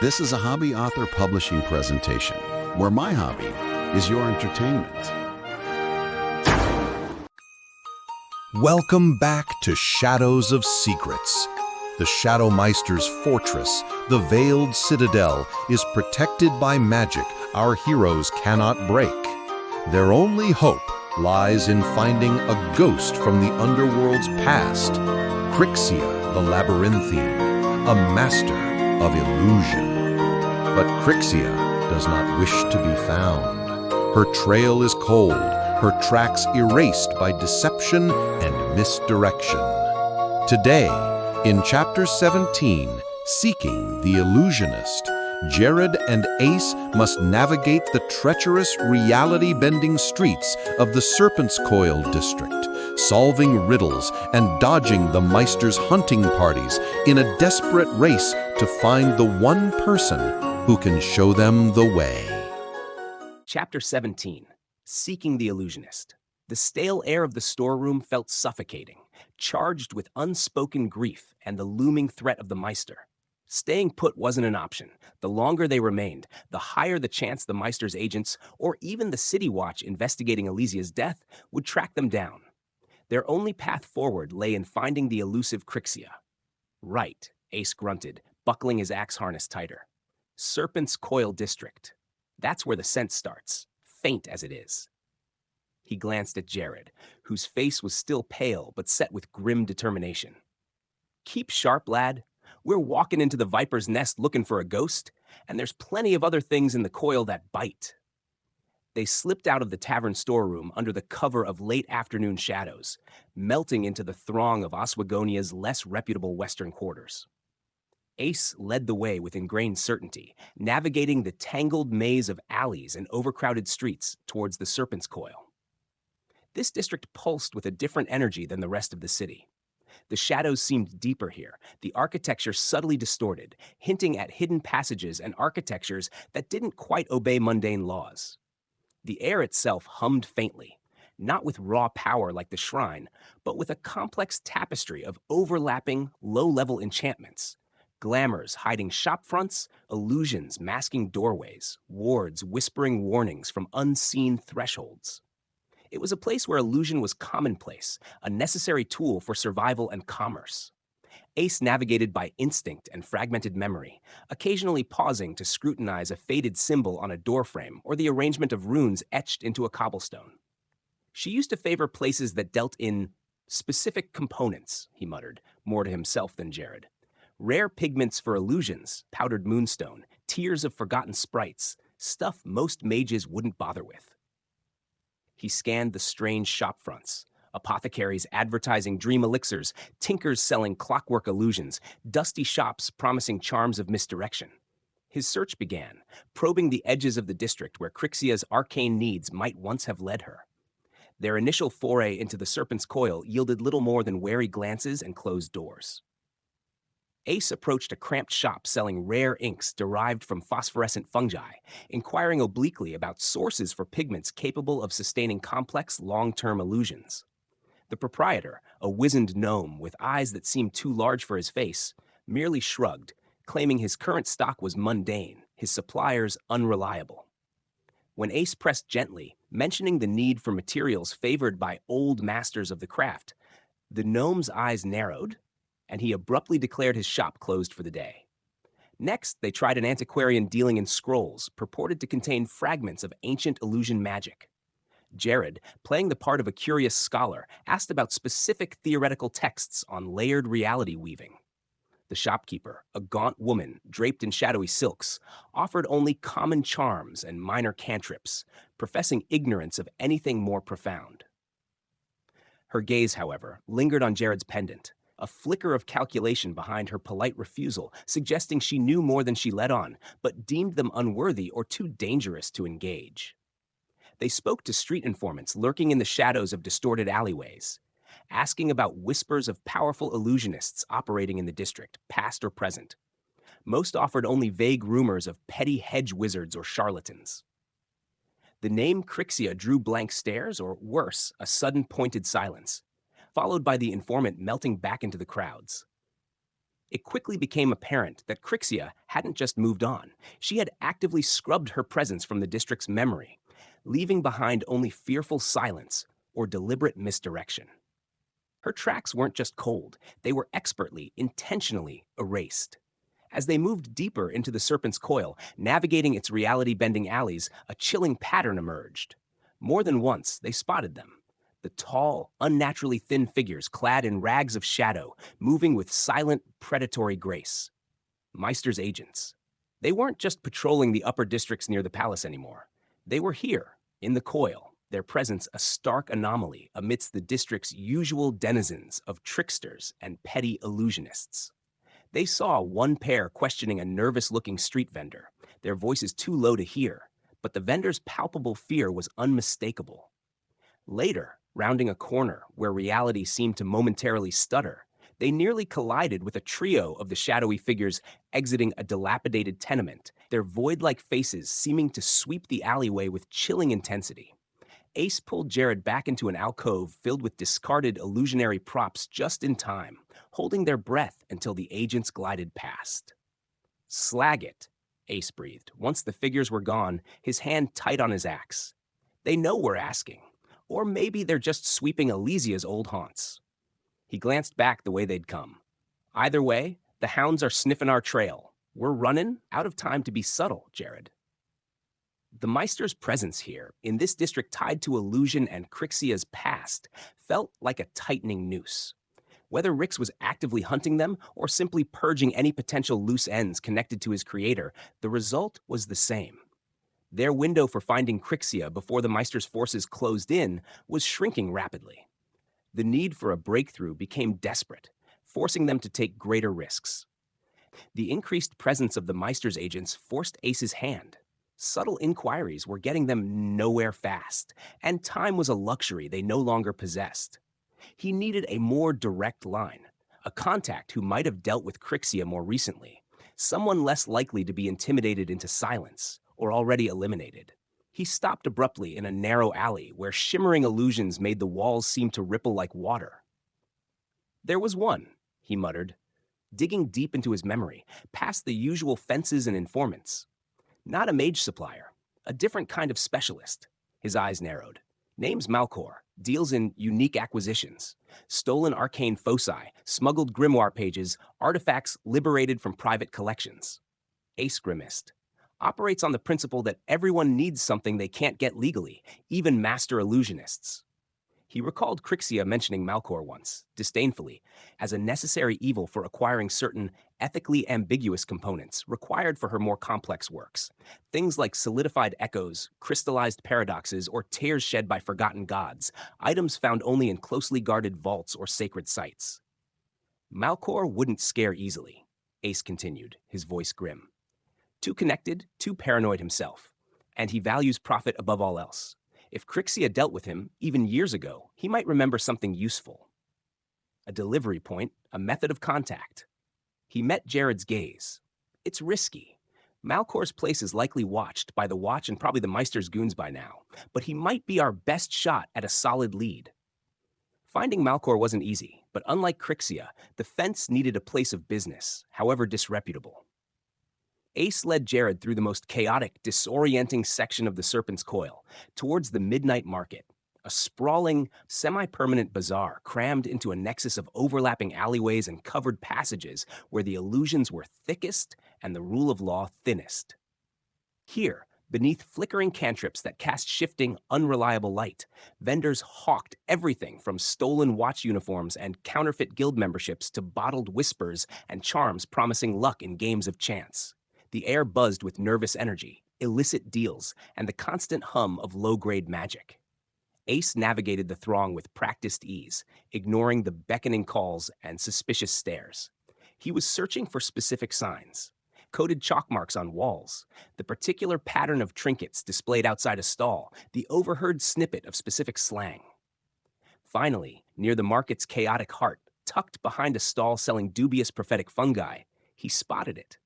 This is a hobby author publishing presentation, where my hobby is your entertainment. Welcome back to Shadows of Secrets. The Shadow Myster's fortress, the Veiled Citadel, is protected by magic our heroes cannot break. Their only hope lies in finding a ghost from the underworld's past, Kryxia the Labyrinthine, a master of illusion. But Kryxia does not wish to be found. Her trail is cold, her tracks erased by deception and misdirection. Today, in Chapter 17, Seeking the Illusionist, Jared and Ace must navigate the treacherous, reality-bending streets of the Serpent's Coil district, solving riddles and dodging the Myster's hunting parties in a desperate race to find the one person who can show them the way. Chapter 17, Seeking the Illusionist. The stale air of the storeroom felt suffocating, charged with unspoken grief and the looming threat of the Myster. Staying put wasn't an option. The longer they remained, the higher the chance the Myster's agents, or even the City Watch investigating Elysia's death, would track them down. Their only path forward lay in finding the elusive Kryxia. Right, Ace grunted, buckling his axe harness tighter. Serpent's Coil district. That's where the scent starts, faint as it is. He glanced at Jared, whose face was still pale but set with grim determination. Keep sharp, lad. We're walking into the Viper's nest looking for a ghost, and there's plenty of other things in the Coil that bite. They slipped out of the tavern storeroom under the cover of late afternoon shadows, melting into the throng of Oswagonia's less reputable western quarters. Ace led the way with ingrained certainty, navigating the tangled maze of alleys and overcrowded streets towards the Serpent's Coil. This district pulsed with a different energy than the rest of the city. The shadows seemed deeper here, the architecture subtly distorted, hinting at hidden passages and architectures that didn't quite obey mundane laws. The air itself hummed faintly, not with raw power like the shrine, but with a complex tapestry of overlapping, low-level enchantments. Glamours hiding shopfronts, illusions masking doorways, wards whispering warnings from unseen thresholds. It was a place where illusion was commonplace, a necessary tool for survival and commerce. Ace navigated by instinct and fragmented memory, occasionally pausing to scrutinize a faded symbol on a doorframe or the arrangement of runes etched into a cobblestone. She used to favor places that dealt in specific components, he muttered, more to himself than Jared. Rare pigments for illusions, powdered moonstone, tears of forgotten sprites, stuff most mages wouldn't bother with. He scanned the strange shopfronts, apothecaries advertising dream elixirs, tinkers selling clockwork illusions, dusty shops promising charms of misdirection. His search began, probing the edges of the district where Kryxia's arcane needs might once have led her. Their initial foray into the Serpent's Coil yielded little more than wary glances and closed doors. Ace approached a cramped shop selling rare inks derived from phosphorescent fungi, inquiring obliquely about sources for pigments capable of sustaining complex, long-term illusions. The proprietor, a wizened gnome with eyes that seemed too large for his face, merely shrugged, claiming his current stock was mundane, his suppliers unreliable. When Ace pressed gently, mentioning the need for materials favored by old masters of the craft, the gnome's eyes narrowed, and he abruptly declared his shop closed for the day. Next, they tried an antiquarian dealing in scrolls purported to contain fragments of ancient illusion magic. Jared, playing the part of a curious scholar, asked about specific theoretical texts on layered reality weaving. The shopkeeper, a gaunt woman draped in shadowy silks, offered only common charms and minor cantrips, professing ignorance of anything more profound. Her gaze, however, lingered on Jared's pendant, a flicker of calculation behind her polite refusal, suggesting she knew more than she let on, but deemed them unworthy or too dangerous to engage. They spoke to street informants lurking in the shadows of distorted alleyways, asking about whispers of powerful illusionists operating in the district, past or present. Most offered only vague rumors of petty hedge wizards or charlatans. The name Kryxia drew blank stares, or worse, a sudden pointed silence, followed by the informant melting back into the crowds. It quickly became apparent that Kryxia hadn't just moved on. She had actively scrubbed her presence from the district's memory, leaving behind only fearful silence or deliberate misdirection. Her tracks weren't just cold, they were expertly, intentionally erased. As they moved deeper into the Serpent's Coil, navigating its reality-bending alleys, a chilling pattern emerged. More than once, they spotted them. The tall, unnaturally thin figures clad in rags of shadow, moving with silent, predatory grace. Myster's agents. They weren't just patrolling the upper districts near the palace anymore. They were here, in the Coil, their presence a stark anomaly amidst the district's usual denizens of tricksters and petty illusionists. They saw one pair questioning a nervous-looking street vendor, their voices too low to hear, but the vendor's palpable fear was unmistakable. Later, rounding a corner where reality seemed to momentarily stutter, they nearly collided with a trio of the shadowy figures exiting a dilapidated tenement, their void-like faces seeming to sweep the alleyway with chilling intensity. Ace pulled Jared back into an alcove filled with discarded illusionary props just in time, holding their breath until the agents glided past. "Slag it," Ace breathed, once the figures were gone, his hand tight on his axe. "They know we're asking. Or maybe they're just sweeping Elysia's old haunts." He glanced back the way they'd come. "Either way, the hounds are sniffing our trail. We're running out of time to be subtle, Jared." The Myster's presence here, in this district tied to illusion and Kryxia's past, felt like a tightening noose. Whether Rix was actively hunting them or simply purging any potential loose ends connected to his creator, the result was the same. Their window for finding Kryxia before the Myster's forces closed in was shrinking rapidly. The need for a breakthrough became desperate, forcing them to take greater risks. The increased presence of the Myster's agents forced Ace's hand. Subtle inquiries were getting them nowhere fast, and time was a luxury they no longer possessed. He needed a more direct line, a contact who might have dealt with Kryxia more recently, someone less likely to be intimidated into silence or already eliminated. He stopped abruptly in a narrow alley where shimmering illusions made the walls seem to ripple like water. "There was one," he muttered, digging deep into his memory, past the usual fences and informants. "Not a mage supplier, a different kind of specialist." His eyes narrowed. "Name's Malkor, deals in unique acquisitions. Stolen arcane foci, smuggled grimoire pages, artifacts liberated from private collections." Ace grimaced. "Operates on the principle that everyone needs something they can't get legally, even master illusionists." He recalled Kryxia mentioning Malkor once, disdainfully, as a necessary evil for acquiring certain ethically ambiguous components required for her more complex works. Things like solidified echoes, crystallized paradoxes, or tears shed by forgotten gods, items found only in closely guarded vaults or sacred sites. "Malkor wouldn't scare easily," Ace continued, his voice grim. "Too connected, too paranoid himself, and he values profit above all else. If Kryxia dealt with him, even years ago, he might remember something useful. A delivery point, a method of contact." He met Jared's gaze. "It's risky. Malkor's place is likely watched by the Watch and probably the Myster's goons by now, but he might be our best shot at a solid lead." Finding Malkor wasn't easy, but unlike Kryxia, the fence needed a place of business, however disreputable. Ace led Jared through the most chaotic, disorienting section of the Serpent's Coil, towards the midnight market, a sprawling, semi-permanent bazaar crammed into a nexus of overlapping alleyways and covered passages where the illusions were thickest and the rule of law thinnest. Here, beneath flickering cantrips that cast shifting, unreliable light, vendors hawked everything from stolen watch uniforms and counterfeit guild memberships to bottled whispers and charms promising luck in games of chance. The air buzzed with nervous energy, illicit deals, and the constant hum of low-grade magic. Ace navigated the throng with practiced ease, ignoring the beckoning calls and suspicious stares. He was searching for specific signs. Coded chalk marks on walls, the particular pattern of trinkets displayed outside a stall, the overheard snippet of specific slang. Finally, near the market's chaotic heart, tucked behind a stall selling dubious prophetic fungi, he spotted it.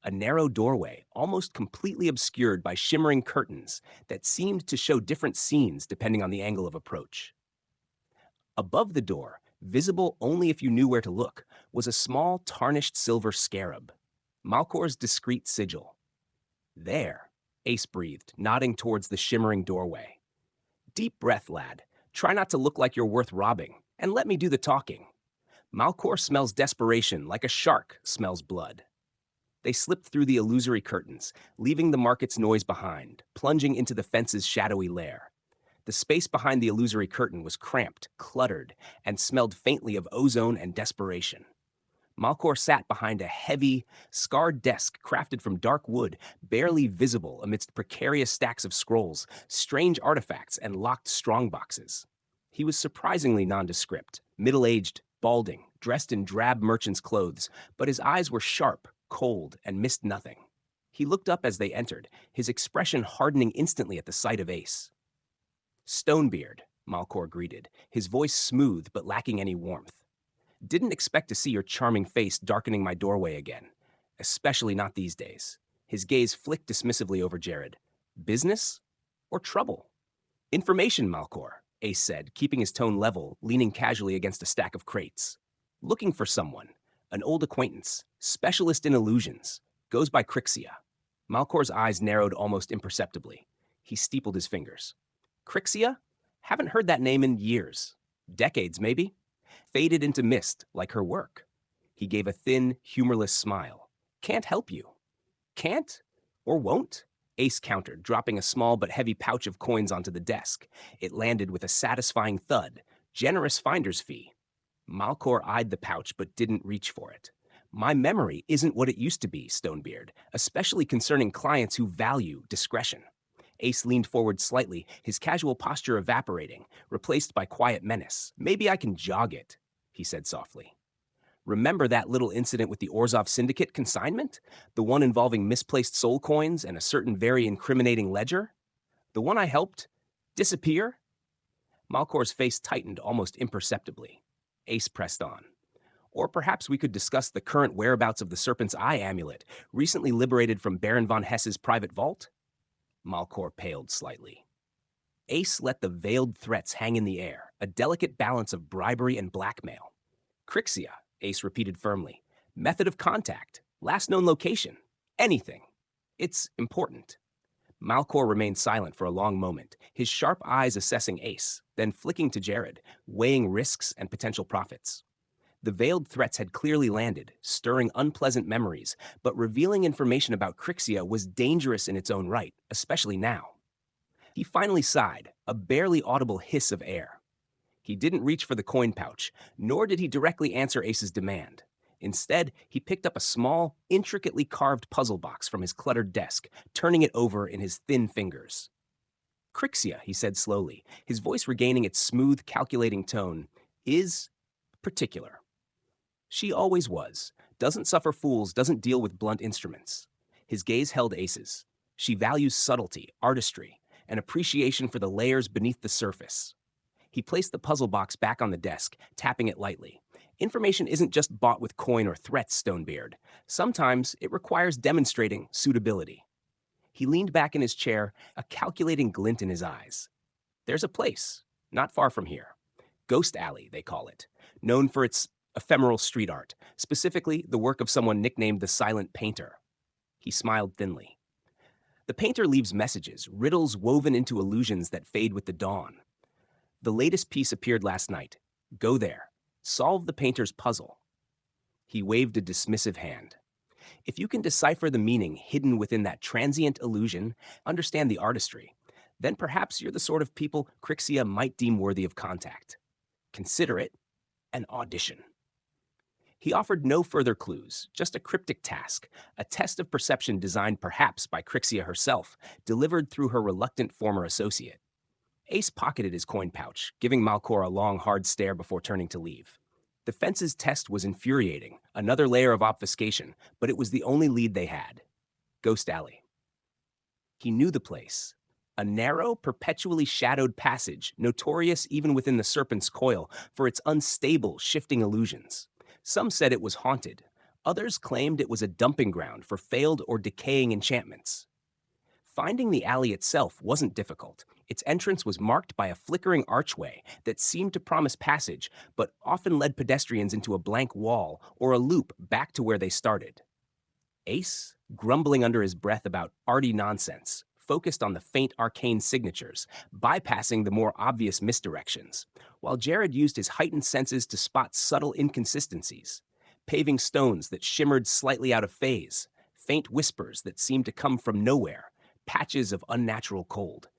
A narrow doorway, almost completely obscured by shimmering curtains that seemed to show different scenes depending on the angle of approach. Above the door, visible only if you knew where to look, was a small, tarnished silver scarab. Malkor's discreet sigil. There, Ace breathed, nodding towards the shimmering doorway. Deep breath, lad. Try not to look like you're worth robbing, and let me do the talking. Malkor smells desperation like a shark smells blood. They slipped through the illusory curtains, leaving the market's noise behind, plunging into the fence's shadowy lair. The space behind the illusory curtain was cramped, cluttered, and smelled faintly of ozone and desperation. Malkor sat behind a heavy, scarred desk crafted from dark wood, barely visible amidst precarious stacks of scrolls, strange artifacts, and locked strongboxes. He was surprisingly nondescript, middle-aged, balding, dressed in drab merchant's clothes, but his eyes were sharp, cold, and missed nothing. He looked up as they entered, his expression hardening instantly at the sight of Ace. "Stonebeard," Malkor greeted, his voice smooth but lacking any warmth. "Didn't expect to see your charming face darkening my doorway again, especially not these days." His gaze flicked dismissively over Jared. "Business or trouble?" "Information, Malkor," Ace said, keeping his tone level, leaning casually against a stack of crates. "Looking for someone, an old acquaintance, specialist in illusions, goes by Kryxia." Malkor's eyes narrowed almost imperceptibly. He steepled his fingers. "Kryxia? Haven't heard that name in years. Decades, maybe? Faded into mist, like her work." He gave a thin, humorless smile. "Can't help you." "Can't? Or won't?" Ace countered, dropping a small but heavy pouch of coins onto the desk. It landed with a satisfying thud. Generous finder's fee. Malkor eyed the pouch but didn't reach for it. "My memory isn't what it used to be, Stonebeard, especially concerning clients who value discretion." Ace leaned forward slightly, his casual posture evaporating, replaced by quiet menace. "Maybe I can jog it," he said softly. "Remember that little incident with the Orzhov Syndicate consignment? The one involving misplaced soul coins and a certain very incriminating ledger? The one I helped disappear?" Malkor's face tightened almost imperceptibly. Ace pressed on. "Or perhaps we could discuss the current whereabouts of the Serpent's Eye amulet, recently liberated from Baron von Hess's private vault?" Malkor paled slightly. Ace let the veiled threats hang in the air, a delicate balance of bribery and blackmail. "Kryxia," Ace repeated firmly. "Method of contact, last known location, anything. It's important." Malkor remained silent for a long moment, his sharp eyes assessing Ace, then flicking to Jared, weighing risks and potential profits. The veiled threats had clearly landed, stirring unpleasant memories, but revealing information about Kryxia was dangerous in its own right, especially now. He finally sighed, a barely audible hiss of air. He didn't reach for the coin pouch, nor did he directly answer Ace's demand. Instead, he picked up a small, intricately carved puzzle box from his cluttered desk, turning it over in his thin fingers. "Kryxia," he said slowly, his voice regaining its smooth, calculating tone, "is particular. She always was. Doesn't suffer fools, doesn't deal with blunt instruments." His gaze held Ace's. "She values subtlety, artistry, and appreciation for the layers beneath the surface." He placed the puzzle box back on the desk, tapping it lightly. "Information isn't just bought with coin or threats, Stonebeard. Sometimes it requires demonstrating suitability." He leaned back in his chair, a calculating glint in his eyes. "There's a place, not far from here. Ghost Alley, they call it, known for its ephemeral street art, specifically the work of someone nicknamed the Silent Painter." He smiled thinly. "The painter leaves messages, riddles woven into illusions that fade with the dawn. The latest piece appeared last night. Go there. Solve the painter's puzzle." He waved a dismissive hand. "If you can decipher the meaning hidden within that transient illusion, understand the artistry, then perhaps you're the sort of people Kryxia might deem worthy of contact. Consider it an audition." He offered no further clues, just a cryptic task, a test of perception designed perhaps by Kryxia herself, delivered through her reluctant former associate. Ace pocketed his coin pouch, giving Malkor a long, hard stare before turning to leave. The fence's test was infuriating, another layer of obfuscation, but it was the only lead they had. Ghost Alley. He knew the place. A narrow, perpetually shadowed passage, notorious even within the Serpent's Coil for its unstable, shifting illusions. Some said it was haunted. Others claimed it was a dumping ground for failed or decaying enchantments. Finding the alley itself wasn't difficult. Its entrance was marked by a flickering archway that seemed to promise passage, but often led pedestrians into a blank wall or a loop back to where they started. Ace, grumbling under his breath about arty nonsense, focused on the faint arcane signatures, bypassing the more obvious misdirections, while Jared used his heightened senses to spot subtle inconsistencies, paving stones that shimmered slightly out of phase, faint whispers that seemed to come from nowhere, patches of unnatural cold.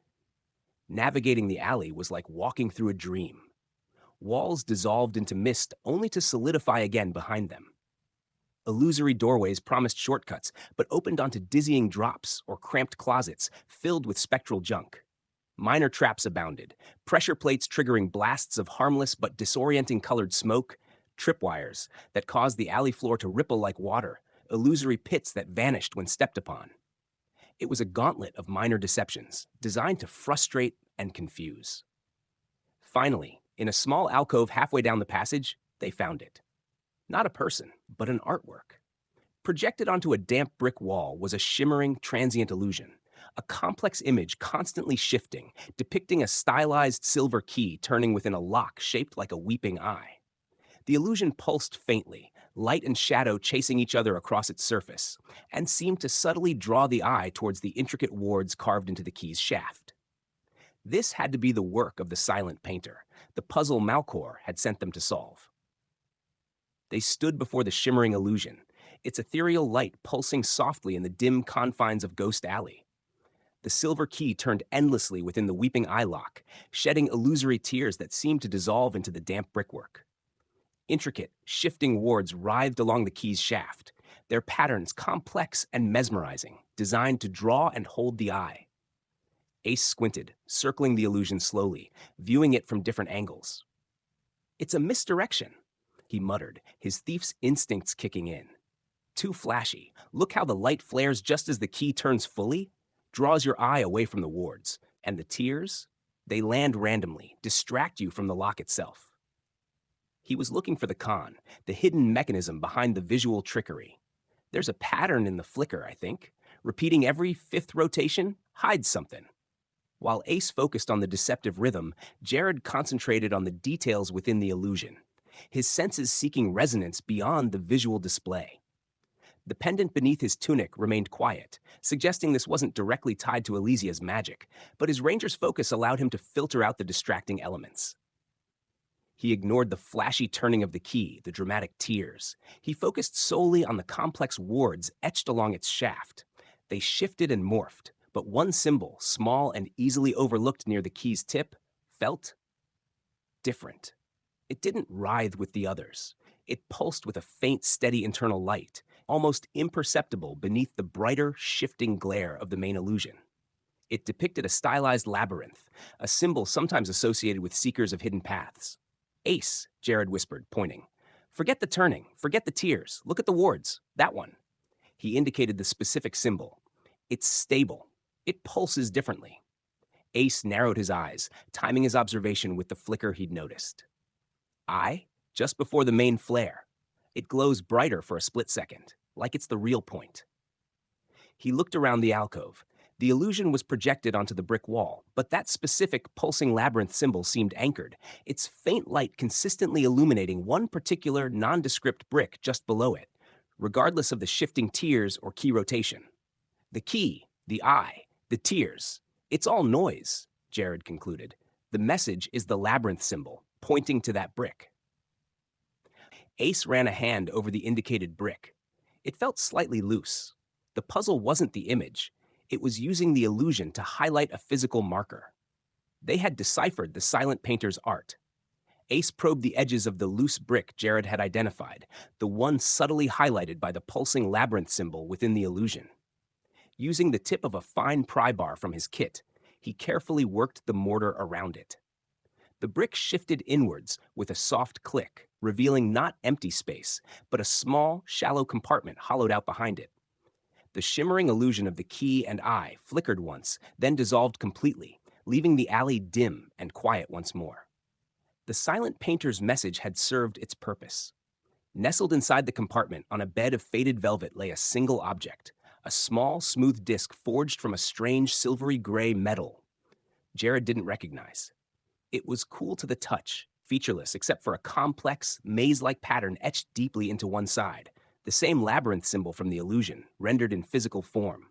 Navigating the alley was like walking through a dream. Walls dissolved into mist only to solidify again behind them. Illusory doorways promised shortcuts, but opened onto dizzying drops or cramped closets filled with spectral junk. Minor traps abounded, pressure plates triggering blasts of harmless but disorienting colored smoke, tripwires that caused the alley floor to ripple like water, illusory pits that vanished when stepped upon. It was a gauntlet of minor deceptions, designed to frustrate and confuse. Finally, in a small alcove halfway down the passage, they found it. Not a person, but an artwork. Projected onto a damp brick wall was a shimmering, transient illusion, a complex image constantly shifting, depicting a stylized silver key turning within a lock shaped like a weeping eye. The illusion pulsed faintly, light and shadow chasing each other across its surface, and seemed to subtly draw the eye towards the intricate wards carved into the key's shaft. This had to be the work of the silent painter, the puzzle Malkor had sent them to solve. They stood before the shimmering illusion, its ethereal light pulsing softly in the dim confines of Ghost Alley. The silver key turned endlessly within the weeping eye lock, shedding illusory tears that seemed to dissolve into the damp brickwork. Intricate, shifting wards writhed along the key's shaft, their patterns complex and mesmerizing, designed to draw and hold the eye. Ace squinted, circling the illusion slowly, viewing it from different angles. "It's a misdirection," he muttered, his thief's instincts kicking in. "Too flashy. Look how the light flares just as the key turns fully, draws your eye away from the wards. And the tears? They land randomly, distract you from the lock itself." He was looking for the con, the hidden mechanism behind the visual trickery. "There's a pattern in the flicker, I think. Repeating every fifth rotation hides something." While Ace focused on the deceptive rhythm, Jared concentrated on the details within the illusion, his senses seeking resonance beyond the visual display. The pendant beneath his tunic remained quiet, suggesting this wasn't directly tied to Elysia's magic, but his ranger's focus allowed him to filter out the distracting elements. He ignored the flashy turning of the key, the dramatic tears. He focused solely on the complex wards etched along its shaft. They shifted and morphed, but one symbol, small and easily overlooked near the key's tip, felt different. It didn't writhe with the others. It pulsed with a faint, steady internal light, almost imperceptible beneath the brighter, shifting glare of the main illusion. It depicted a stylized labyrinth, a symbol sometimes associated with seekers of hidden paths. "Ace," Jared whispered, pointing. "Forget the turning, forget the tears. Look at the wards, that one." He indicated the specific symbol. "It's stable. It pulses differently." Ace narrowed his eyes, timing his observation with the flicker he'd noticed. "Eye, just before the main flare. It glows brighter for a split second, like it's the real point." He looked around the alcove. The illusion was projected onto the brick wall, but that specific pulsing labyrinth symbol seemed anchored, its faint light consistently illuminating one particular nondescript brick just below it, regardless of the shifting tiers or key rotation. "The key, the eye, the tiers, it's all noise," Jared concluded. "The message is the labyrinth symbol, pointing to that brick." Ace ran a hand over the indicated brick. It felt slightly loose. The puzzle wasn't the image. It was using the illusion to highlight a physical marker. They had deciphered the silent painter's art. Ace probed the edges of the loose brick Jared had identified, the one subtly highlighted by the pulsing labyrinth symbol within the illusion. Using the tip of a fine pry bar from his kit, he carefully worked the mortar around it. The brick shifted inwards with a soft click, revealing not empty space, but a small, shallow compartment hollowed out behind it. The shimmering illusion of the key and eye flickered once, then dissolved completely, leaving the alley dim and quiet once more. The silent painter's message had served its purpose. Nestled inside the compartment on a bed of faded velvet lay a single object, a small, smooth disc forged from a strange silvery gray metal. Jared didn't recognize. It was cool to the touch, featureless except for a complex, maze-like pattern etched deeply into one side, the same labyrinth symbol from the illusion, rendered in physical form.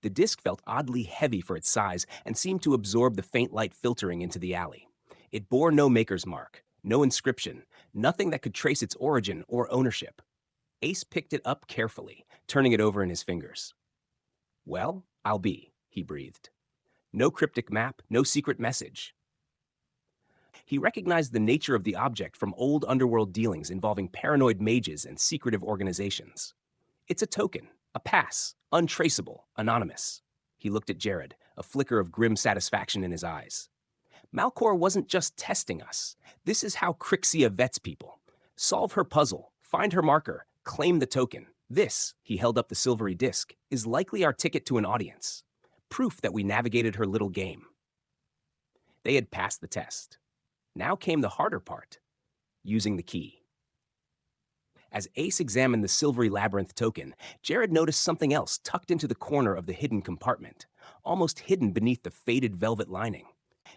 The disc felt oddly heavy for its size and seemed to absorb the faint light filtering into the alley. It bore no maker's mark, no inscription, nothing that could trace its origin or ownership. Ace picked it up carefully, turning it over in his fingers. "Well, I'll be," he breathed. No cryptic map, no secret message. He recognized the nature of the object from old underworld dealings involving paranoid mages and secretive organizations. It's a token, a pass, untraceable, anonymous. He looked at Jared, a flicker of grim satisfaction in his eyes. Malkor wasn't just testing us. This is how Kryxia vets people. Solve her puzzle, find her marker, claim the token. This, he held up the silvery disc, is likely our ticket to an audience. Proof that we navigated her little game. They had passed the test. Now came the harder part, using the key. As Ace examined the silvery labyrinth token, Jared noticed something else tucked into the corner of the hidden compartment, almost hidden beneath the faded velvet lining.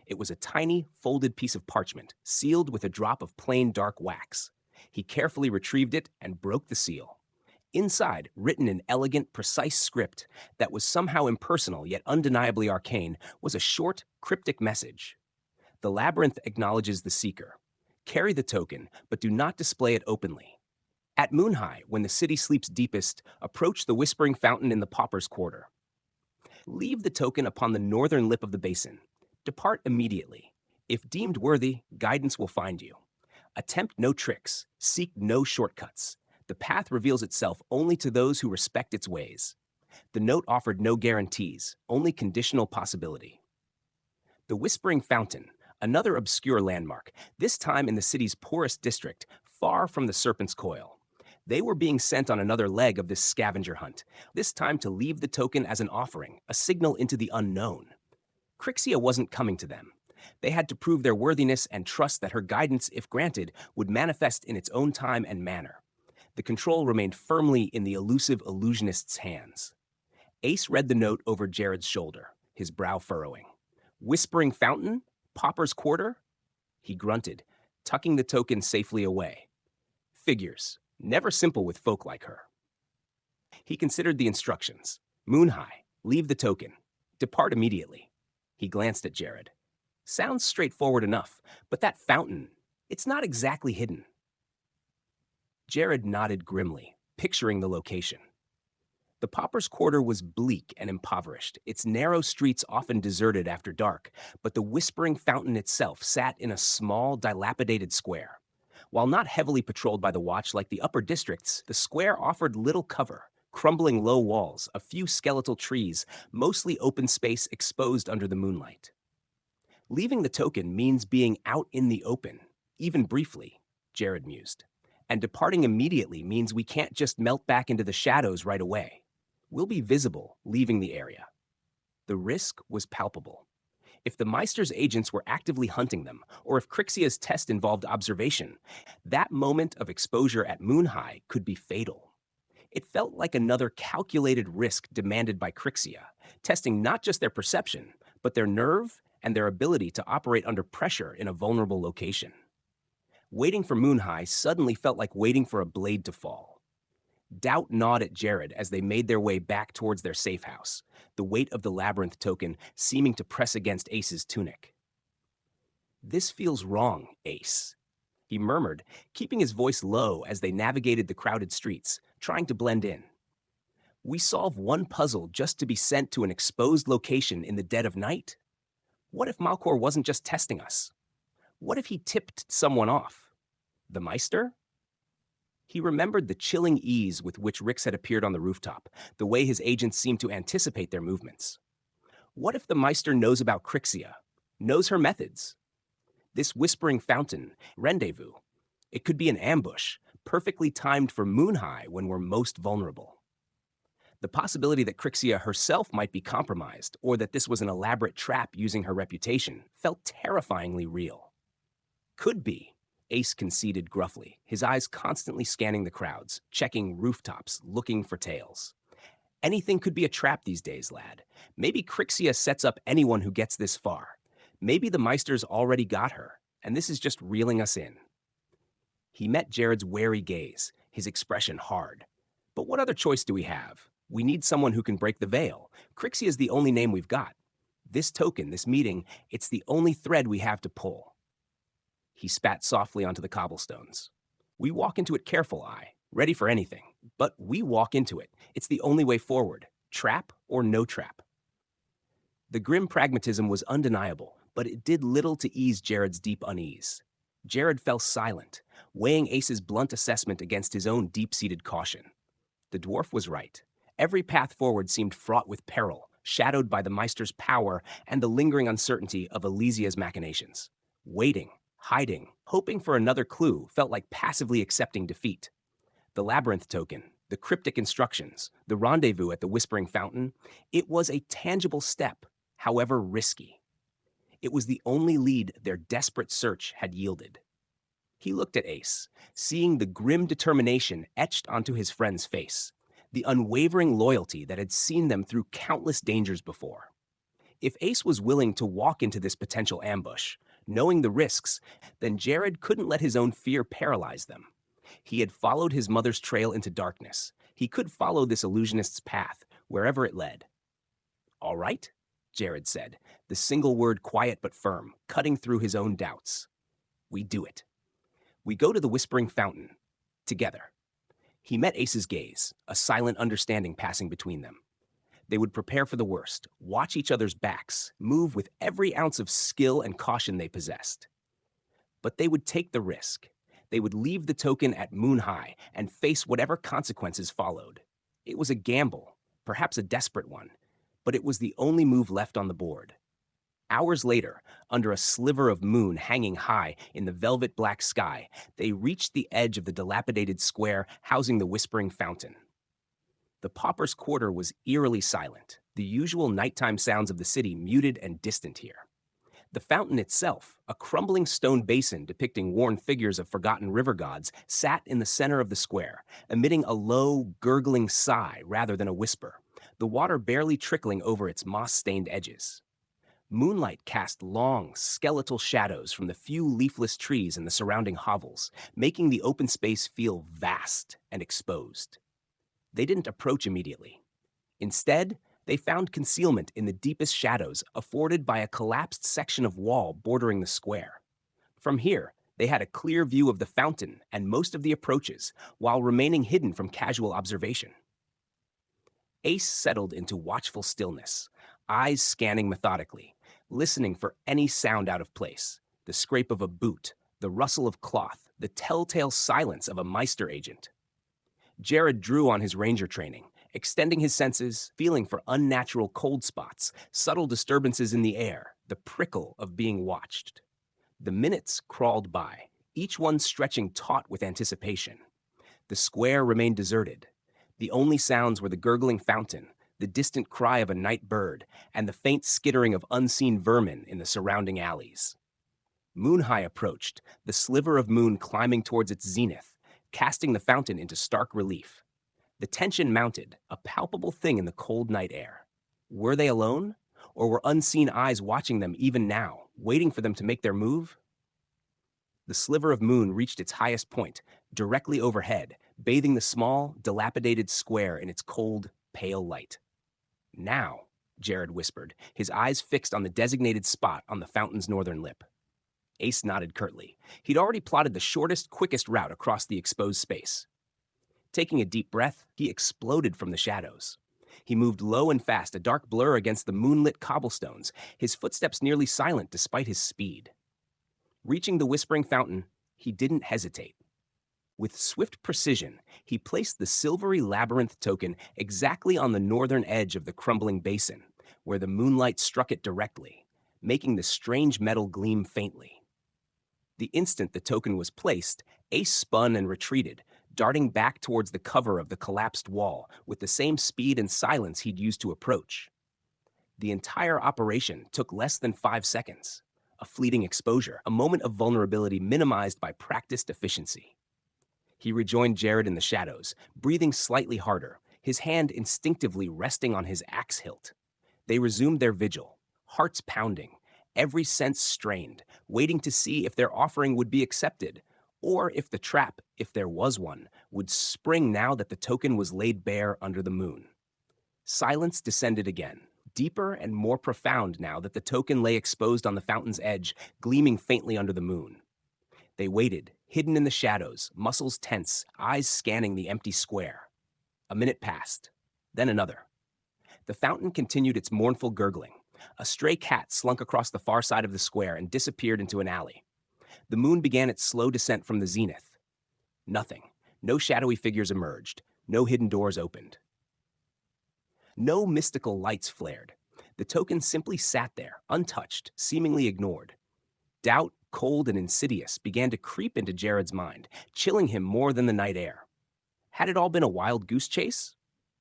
It was a tiny, folded piece of parchment, sealed with a drop of plain dark wax. He carefully retrieved it and broke the seal. Inside, written in elegant, precise script that was somehow impersonal yet undeniably arcane, was a short, cryptic message. The labyrinth acknowledges the seeker. Carry the token, but do not display it openly. At moon-high, when the city sleeps deepest, approach the whispering fountain in the Pauper's Quarter. Leave the token upon the northern lip of the basin. Depart immediately. If deemed worthy, guidance will find you. Attempt no tricks. Seek no shortcuts. The path reveals itself only to those who respect its ways. The note offered no guarantees, only conditional possibility. The Whispering Fountain, another obscure landmark, this time in the city's poorest district, far from the Serpent's Coil. They were being sent on another leg of this scavenger hunt, this time to leave the token as an offering, a signal into the unknown. Kryxia wasn't coming to them. They had to prove their worthiness and trust that her guidance, if granted, would manifest in its own time and manner. The control remained firmly in the elusive illusionist's hands. Ace read the note over Jared's shoulder, his brow furrowing. Whispering Fountain? Pauper's Quarter? He grunted, tucking the token safely away. Figures, never simple with folk like her. He considered the instructions. Moon-high, leave the token. Depart immediately. He glanced at Jared. Sounds straightforward enough, but that fountain, it's not exactly hidden. Jared nodded grimly, picturing the location. The Pauper's Quarter was bleak and impoverished, its narrow streets often deserted after dark, but the Whispering Fountain itself sat in a small, dilapidated square. While not heavily patrolled by the Watch like the upper districts, the square offered little cover, crumbling low walls, a few skeletal trees, mostly open space exposed under the moonlight. Leaving the token means being out in the open, even briefly, Jared mused. And departing immediately means we can't just melt back into the shadows right away. We'll be visible, leaving the area. The risk was palpable. If the Myster's agents were actively hunting them, or if Kryxia's test involved observation, that moment of exposure at moon-high could be fatal. It felt like another calculated risk demanded by Kryxia, testing not just their perception, but their nerve and their ability to operate under pressure in a vulnerable location. Waiting for moon-high suddenly felt like waiting for a blade to fall. Doubt gnawed at Jared as they made their way back towards their safe house, the weight of the labyrinth token seeming to press against Ace's tunic. This feels wrong, Ace, he murmured, keeping his voice low as they navigated the crowded streets, trying to blend in. We solve one puzzle just to be sent to an exposed location in the dead of night? What if Malkor wasn't just testing us? What if he tipped someone off? The Myster? He remembered the chilling ease with which Rix had appeared on the rooftop, the way his agents seemed to anticipate their movements. What if the Myster knows about Kryxia, knows her methods? This Whispering Fountain, rendezvous, it could be an ambush, perfectly timed for moon-high when we're most vulnerable. The possibility that Kryxia herself might be compromised, or that this was an elaborate trap using her reputation, felt terrifyingly real. Could be, Ace conceded gruffly, his eyes constantly scanning the crowds, checking rooftops, looking for tails. Anything could be a trap these days, lad. Maybe Kryxia sets up anyone who gets this far. Maybe the Meister's already got her, and this is just reeling us in. He met Jared's wary gaze, his expression hard. But what other choice do we have? We need someone who can break the veil. Kryxia is the only name we've got. This token, this meeting, it's the only thread we have to pull. He spat softly onto the cobblestones. We walk into it careful, ready for anything. But we walk into it. It's the only way forward. Trap or no trap. The grim pragmatism was undeniable, but it did little to ease Jared's deep unease. Jared fell silent, weighing Ace's blunt assessment against his own deep-seated caution. The dwarf was right. Every path forward seemed fraught with peril, shadowed by the Meister's power and the lingering uncertainty of Elysia's machinations. Waiting, hiding, hoping for another clue felt like passively accepting defeat. The labyrinth token, the cryptic instructions, the rendezvous at the Whispering Fountain, it was a tangible step, however risky. It was the only lead their desperate search had yielded. He looked at Ace, seeing the grim determination etched onto his friend's face, the unwavering loyalty that had seen them through countless dangers before. If Ace was willing to walk into this potential ambush, knowing the risks, then Jared couldn't let his own fear paralyze them. He had followed his mother's trail into darkness. He could follow this illusionist's path, wherever it led. "All right," Jared said, the single word quiet but firm, cutting through his own doubts. "We do it. We go to the Whispering Fountain. Together." He met Ace's gaze, a silent understanding passing between them. They would prepare for the worst, watch each other's backs, move with every ounce of skill and caution they possessed. But they would take the risk. They would leave the token at moon high and face whatever consequences followed. It was a gamble, perhaps a desperate one, but it was the only move left on the board. Hours later, under a sliver of moon hanging high in the velvet black sky, they reached the edge of the dilapidated square housing the Whispering Fountain. The pauper's quarter was eerily silent, the usual nighttime sounds of the city muted and distant here. The fountain itself, a crumbling stone basin depicting worn figures of forgotten river gods, sat in the center of the square, emitting a low, gurgling sigh rather than a whisper, the water barely trickling over its moss-stained edges. Moonlight cast long, skeletal shadows from the few leafless trees in the surrounding hovels, making the open space feel vast and exposed. They didn't approach immediately. Instead, they found concealment in the deepest shadows afforded by a collapsed section of wall bordering the square. From here, they had a clear view of the fountain and most of the approaches, while remaining hidden from casual observation. Ace settled into watchful stillness, eyes scanning methodically, listening for any sound out of place, the scrape of a boot, the rustle of cloth, the telltale silence of a Myster agent. Jared drew on his ranger training, extending his senses, feeling for unnatural cold spots, subtle disturbances in the air, the prickle of being watched. The minutes crawled by, each one stretching taut with anticipation. The square remained deserted. The only sounds were the gurgling fountain, the distant cry of a night bird, and the faint skittering of unseen vermin in the surrounding alleys. Moon-high approached, the sliver of moon climbing towards its zenith, casting the fountain into stark relief. The tension mounted, a palpable thing in the cold night air. Were they alone? Or were unseen eyes watching them even now, waiting for them to make their move? The sliver of moon reached its highest point, directly overhead, bathing the small, dilapidated square in its cold, pale light. "Now," Jared whispered, his eyes fixed on the designated spot on the fountain's northern lip. Ace nodded curtly. He'd already plotted the shortest, quickest route across the exposed space. Taking a deep breath, he exploded from the shadows. He moved low and fast, a dark blur against the moonlit cobblestones, his footsteps nearly silent despite his speed. Reaching the Whispering Fountain, he didn't hesitate. With swift precision, he placed the silvery labyrinth token exactly on the northern edge of the crumbling basin, where the moonlight struck it directly, making the strange metal gleam faintly. The instant the token was placed, Ace spun and retreated, darting back towards the cover of the collapsed wall with the same speed and silence he'd used to approach. The entire operation took less than 5 seconds, a fleeting exposure, a moment of vulnerability minimized by practiced efficiency. He rejoined Jared in the shadows, breathing slightly harder, his hand instinctively resting on his axe hilt. They resumed their vigil, hearts pounding, every sense strained, waiting to see if their offering would be accepted, or if the trap, if there was one, would spring now that the token was laid bare under the moon. Silence descended again, deeper and more profound now that the token lay exposed on the fountain's edge, gleaming faintly under the moon. They waited, hidden in the shadows, muscles tense, eyes scanning the empty square. A minute passed, then another. The fountain continued its mournful gurgling. A stray cat slunk across the far side of the square and disappeared into an alley. The moon began its slow descent from the zenith. Nothing. No shadowy figures emerged. No hidden doors opened. No mystical lights flared. The token simply sat there, untouched, seemingly ignored. Doubt, cold and insidious, began to creep into Jared's mind, chilling him more than the night air. Had it all been a wild goose chase?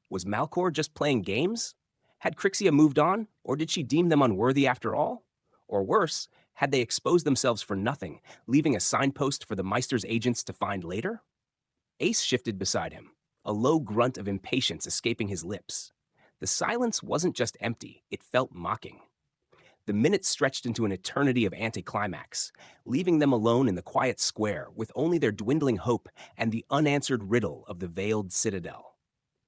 Was Malkor just playing games? Had Kryxia moved on, or did she deem them unworthy after all? Or worse, had they exposed themselves for nothing, leaving a signpost for the Myster's agents to find later? Ace shifted beside him, a low grunt of impatience escaping his lips. The silence wasn't just empty, it felt mocking. The minutes stretched into an eternity of anticlimax, leaving them alone in the quiet square with only their dwindling hope and the unanswered riddle of the Veiled Citadel.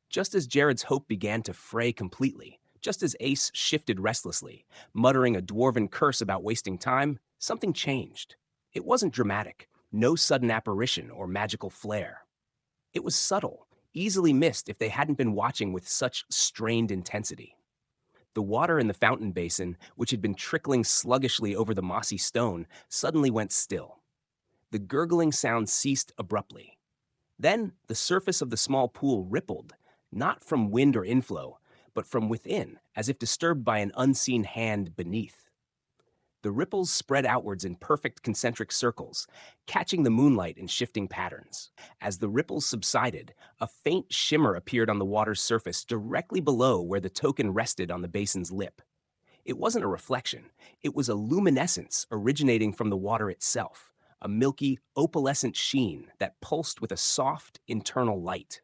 Just as Jared's hope began to fray completely, just as Ace shifted restlessly, muttering a dwarven curse about wasting time, something changed. It wasn't dramatic, no sudden apparition or magical flare. It was subtle, easily missed if they hadn't been watching with such strained intensity. The water in the fountain basin, which had been trickling sluggishly over the mossy stone, suddenly went still. The gurgling sound ceased abruptly. Then the surface of the small pool rippled, not from wind or inflow, but from within, as if disturbed by an unseen hand beneath. The ripples spread outwards in perfect concentric circles, catching the moonlight in shifting patterns. As the ripples subsided, a faint shimmer appeared on the water's surface directly below where the token rested on the basin's lip. It wasn't a reflection, it was a luminescence originating from the water itself, a milky, opalescent sheen that pulsed with a soft, internal light.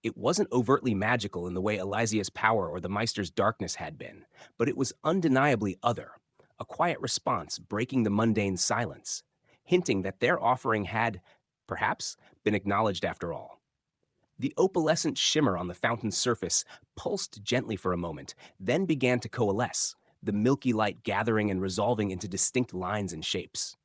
It wasn't overtly magical in the way Elysia's power or the Myster's darkness had been, but it was undeniably other. A quiet response breaking the mundane silence, hinting that their offering had, perhaps, been acknowledged after all. The opalescent shimmer on the fountain's surface pulsed gently for a moment, then began to coalesce, the milky light gathering and resolving into distinct lines and shapes.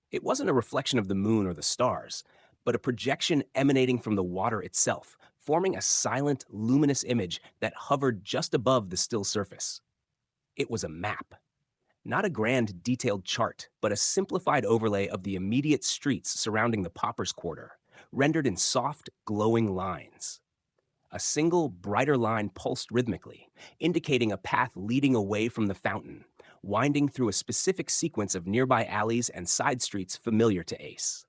It wasn't a reflection of the moon or the stars, but a projection emanating from the water itself, forming a silent, luminous image that hovered just above the still surface. It was a map. Not a grand, detailed chart, but a simplified overlay of the immediate streets surrounding the Pauper's Quarter, rendered in soft, glowing lines. A single, brighter line pulsed rhythmically, indicating a path leading away from the fountain, winding through a specific sequence of nearby alleys and side streets familiar to Ace.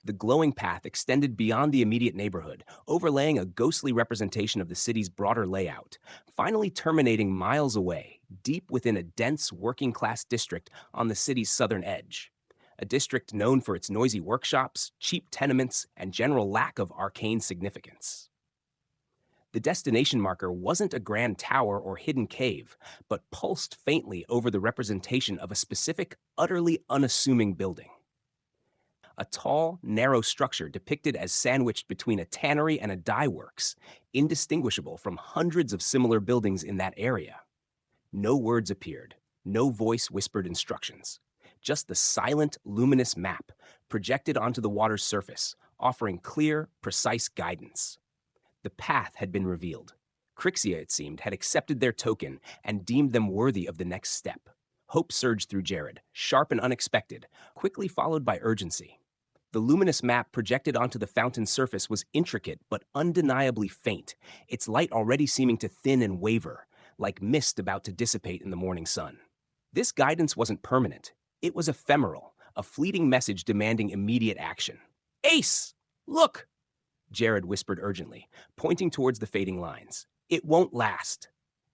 The glowing path extended beyond the immediate neighborhood, overlaying a ghostly representation of the city's broader layout, finally terminating miles away, deep within a dense working-class district on the city's southern edge. A district known for its noisy workshops, cheap tenements, and general lack of arcane significance. The destination marker wasn't a grand tower or hidden cave, but pulsed faintly over the representation of a specific, utterly unassuming building. A tall, narrow structure depicted as sandwiched between a tannery and a dye works, indistinguishable from hundreds of similar buildings in that area. No words appeared, no voice whispered instructions. Just the silent, luminous map, projected onto the water's surface, offering clear, precise guidance. The path had been revealed. Kryxia, it seemed, had accepted their token and deemed them worthy of the next step. Hope surged through Jared, sharp and unexpected, quickly followed by urgency. The luminous map projected onto the fountain's surface was intricate but undeniably faint, its light already seeming to thin and waver, like mist about to dissipate in the morning sun. This guidance wasn't permanent. It was ephemeral, a fleeting message demanding immediate action. "Ace! Look!" Jared whispered urgently, pointing towards the fading lines. "It won't last."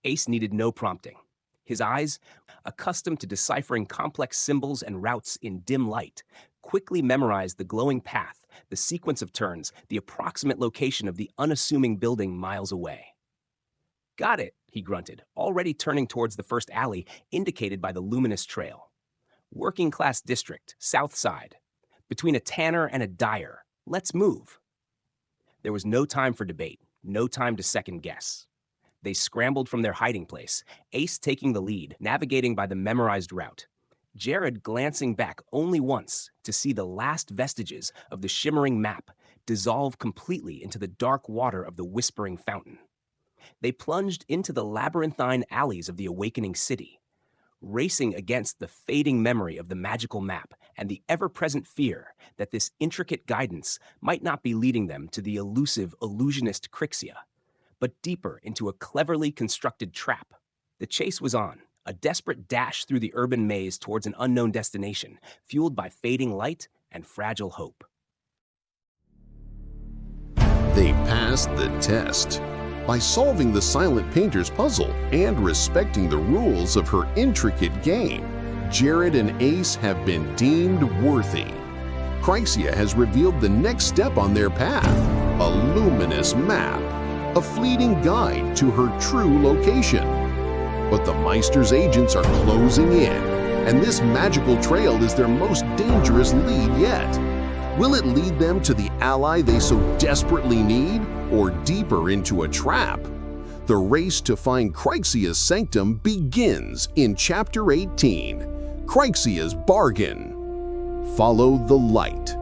Ace needed no prompting. His eyes, accustomed to deciphering complex symbols and routes in dim light, quickly memorized the glowing path, the sequence of turns, the approximate location of the unassuming building miles away. Got it, he grunted, already turning towards the first alley indicated by the luminous trail. Working class district, south side. Between a tanner and a dyer. Let's move. There was no time for debate, no time to second guess. They scrambled from their hiding place, Ace taking the lead, navigating by the memorized route. Jared glancing back only once to see the last vestiges of the shimmering map dissolve completely into the dark water of the whispering fountain. They plunged into the labyrinthine alleys of the awakening city, racing against the fading memory of the magical map and the ever-present fear that this intricate guidance might not be leading them to the elusive illusionist Kryxia, but deeper into a cleverly constructed trap. The chase was on, a desperate dash through the urban maze towards an unknown destination, fueled by fading light and fragile hope. They passed the test by solving the silent painter's puzzle and respecting the rules of her intricate game. Jared and Ace have been deemed worthy. Kryxia has revealed the next step on their path, a luminous map, a fleeting guide to her true location. But the Myster's agents are closing in, and this magical trail is their most dangerous lead yet. Will it lead them to the ally they so desperately need, or deeper into a trap? The race to find Kryxia's sanctum begins in Chapter 18, Kryxia's Bargain. Follow the light.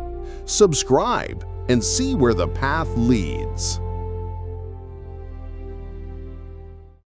Subscribe and see where the path leads.